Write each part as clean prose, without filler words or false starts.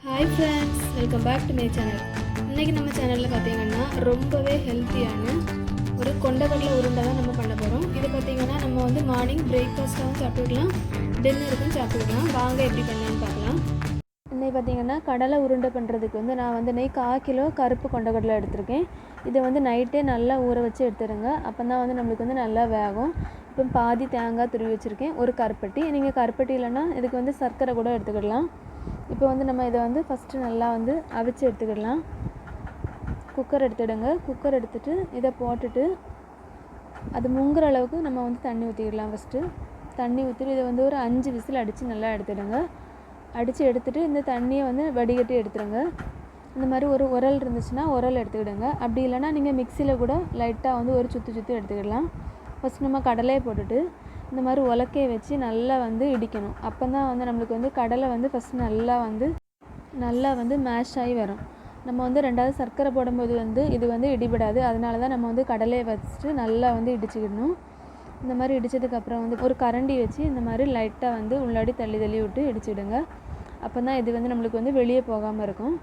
Hi friends, welcome back to my channel. இன்றைக்கி நம்ம சேனலில் பார்த்தீங்கன்னா ரொம்பவே ஹெல்த்தியான ஒரு கொண்டக்கடலை உருண்டை தான் நம்ம பண்ண போகிறோம். இது பார்த்திங்கன்னா நம்ம வந்து மார்னிங் பிரேக்ஃபாஸ்ட்டாகவும் சாப்பிட்டுக்கலாம், டின்னருக்கும் சாப்பிட்டுக்கலாம். வாங்க எப்படி பண்ணலான்னு பார்க்கலாம். இன்றைக்கி பார்த்திங்கன்னா கடலை உருண்டை பண்ணுறதுக்கு வந்து நான் வந்து இன்றைக்கி 1/4 கிலோ கருப்பு கொண்டக்கடலை எடுத்திருக்கேன். இதை வந்து நைட்டே நல்லா ஊற வச்சு எடுத்துடுங்க. அப்போ தான் வந்து நம்மளுக்கு வந்து நல்லா வேகும். இப்போ பாதி தேங்காய் துருவி வச்சுருக்கேன், ஒரு கருப்பட்டி. நீங்கள் கருப்பட்டி இல்லைன்னா இதுக்கு வந்து சர்க்கரை கூட எடுத்துக்கிடலாம். இப்போ வந்து நம்ம இதை வந்து ஃபஸ்ட்டு நல்லா வந்து அவிச்சு எடுத்துக்கிடலாம். குக்கர் எடுத்துடுங்க. குக்கர் எடுத்துகிட்டு இதை போட்டுட்டு அது முங்குற அளவுக்கு நம்ம வந்து தண்ணி ஊற்றிக்கிடலாம். ஃபஸ்ட்டு தண்ணி ஊற்றிட்டு இதை வந்து ஒரு 5 விசில் அடித்து நல்லா எடுத்துடுங்க. அடித்து எடுத்துகிட்டு இந்த தண்ணியை வந்து வடிகட்டி எடுத்துடுங்க. இந்த மாதிரி ஒரு உரல் இருந்துச்சுன்னா உரல் எடுத்துக்கிடுங்க. அப்படி இல்லைனா நீங்கள் மிக்சியில் கூட லைட்டாக வந்து ஒரு சுற்றி எடுத்துக்கிடலாம். ஃபஸ்ட் நம்ம கடலையை போட்டுட்டு இந்த மாதிரி உலக்கையை வச்சு நல்லா வந்து இடிக்கணும். அப்போ தான் வந்து நம்மளுக்கு வந்து கடலை வந்து ஃபஸ்ட்டு நல்லா வந்து மேஷ் ஆகி வரும். நம்ம வந்து ரெண்டாவது சர்க்கரை போடும்போது வந்து இது வந்து இடிபடாது. அதனால தான் நம்ம வந்து கடலையை வச்சுட்டு நல்லா வந்து இடிச்சுக்கிடணும். இந்த மாதிரி இடித்ததுக்கப்புறம் வந்து ஒரு கரண்டி வச்சு இந்த மாதிரி லைட்டாக வந்து உள்ளாடி தள்ளி விட்டு இடிச்சுடுங்க. அப்போ தான் இது வந்து நம்மளுக்கு வந்து வெளியே போகாமல் இருக்கும்.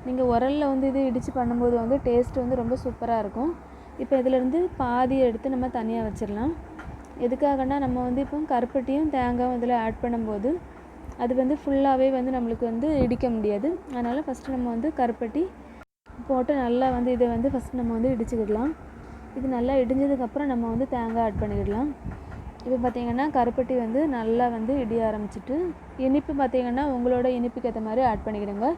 நீங்கள் உரலில் வந்து இது இடித்து பண்ணும்போது வந்து டேஸ்ட் வந்து ரொம்ப சூப்பராக இருக்கும். இப்போ இதிலேருந்து பாதியை எடுத்து நம்ம தனியாக வச்சிடலாம். எதுக்காகனா நம்ம வந்து இப்போ கருப்பட்டியும் தேங்காயும் இதில் ஆட் பண்ணும்போது அது வந்து ஃபுல்லாகவே வந்து நம்மளுக்கு வந்து இடிக்க முடியாது. அதனால் ஃபஸ்ட்டு நம்ம வந்து கருப்பட்டி போட்டு நல்லா வந்து இதை வந்து ஃபஸ்ட்டு நம்ம வந்து இடிச்சுக்கிடலாம். இது நல்லா இடிஞ்சதுக்கப்புறம் நம்ம வந்து தேங்காய் ஆட் பண்ணிக்கிடலாம். இப்போ பார்த்திங்கன்னா கருப்பட்டி வந்து நல்லா வந்து இடிய ஆரம்பிச்சிட்டு, இனிப்பு பார்த்திங்கன்னா உங்களோட இனிப்புக்கு ஏற்ற மாதிரி ஆட் பண்ணிக்கிடுங்க.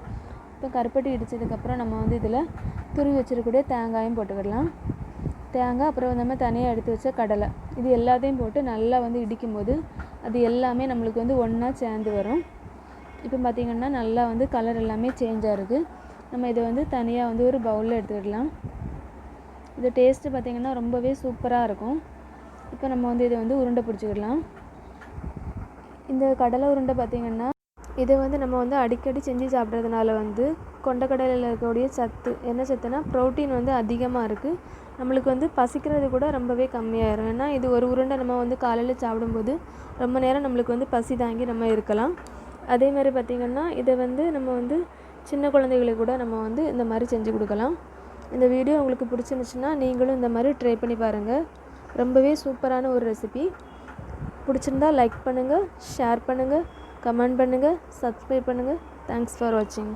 இப்போ கருப்பட்டி இடித்ததுக்கப்புறம் நம்ம வந்து இதில் துருவி வச்சிருக்கக்கூடிய தேங்காயும் போட்டுக்கிடலாம். தேங்காய், அப்புறம் நம்ம தனியாக எடுத்து வச்ச கடலை, இது எல்லாத்தையும் போட்டு நல்லா வந்து இடிக்கும்போது அது எல்லாமே நம்மளுக்கு வந்து ஒன்றா சேர்ந்து வரும். இப்போ பார்த்திங்கன்னா நல்லா வந்து கலர் எல்லாமே சேஞ்ச் ஆகிருக்கு. நம்ம இதை வந்து தனியாக வந்து ஒரு பவுலில் எடுத்துக்கிடலாம். இது டேஸ்ட்டு பார்த்திங்கன்னா ரொம்பவே சூப்பராக இருக்கும். இப்போ நம்ம வந்து இதை வந்து உருண்டை பிடிச்சிக்கிடலாம். இந்த கடலை உருண்டை பார்த்திங்கன்னா இதை வந்து நம்ம வந்து அடிக்கடி செஞ்சு சாப்பிட்றதுனால வந்து கொண்டக்கடலையில் இருக்கக்கூடிய சத்து என்ன சத்துனா ப்ரோட்டீன் வந்து அதிகமாக இருக்குது. நம்மளுக்கு வந்து பசிக்கிறது கூட ரொம்பவே கம்மியாயிரும். ஏன்னா இது ஒரு உருண்டை நம்ம வந்து காலையில் சாப்பிடும்போது ரொம்ப நேரம் நம்மளுக்கு வந்து பசி தாங்கி நம்ம இருக்கலாம். அதே மாதிரி பார்த்திங்கன்னா இதை வந்து நம்ம வந்து சின்ன குழந்தைகளுக்கு கூட நம்ம வந்து இந்த மாதிரி செஞ்சு கொடுக்கலாம். இந்த வீடியோ உங்களுக்கு பிடிச்சிருந்துச்சுன்னா நீங்களும் இந்த மாதிரி ட்ரை பண்ணி பாருங்கள். ரொம்பவே சூப்பரான ஒரு ரெசிபி. பிடிச்சிருந்தா லைக் பண்ணுங்கள், ஷேர் பண்ணுங்கள், கமெண்ட் பண்ணுங்கள், சப்ஸ்கிரைப் பண்ணுங்கள். தேங்க்ஸ் ஃபார் வாட்சிங்.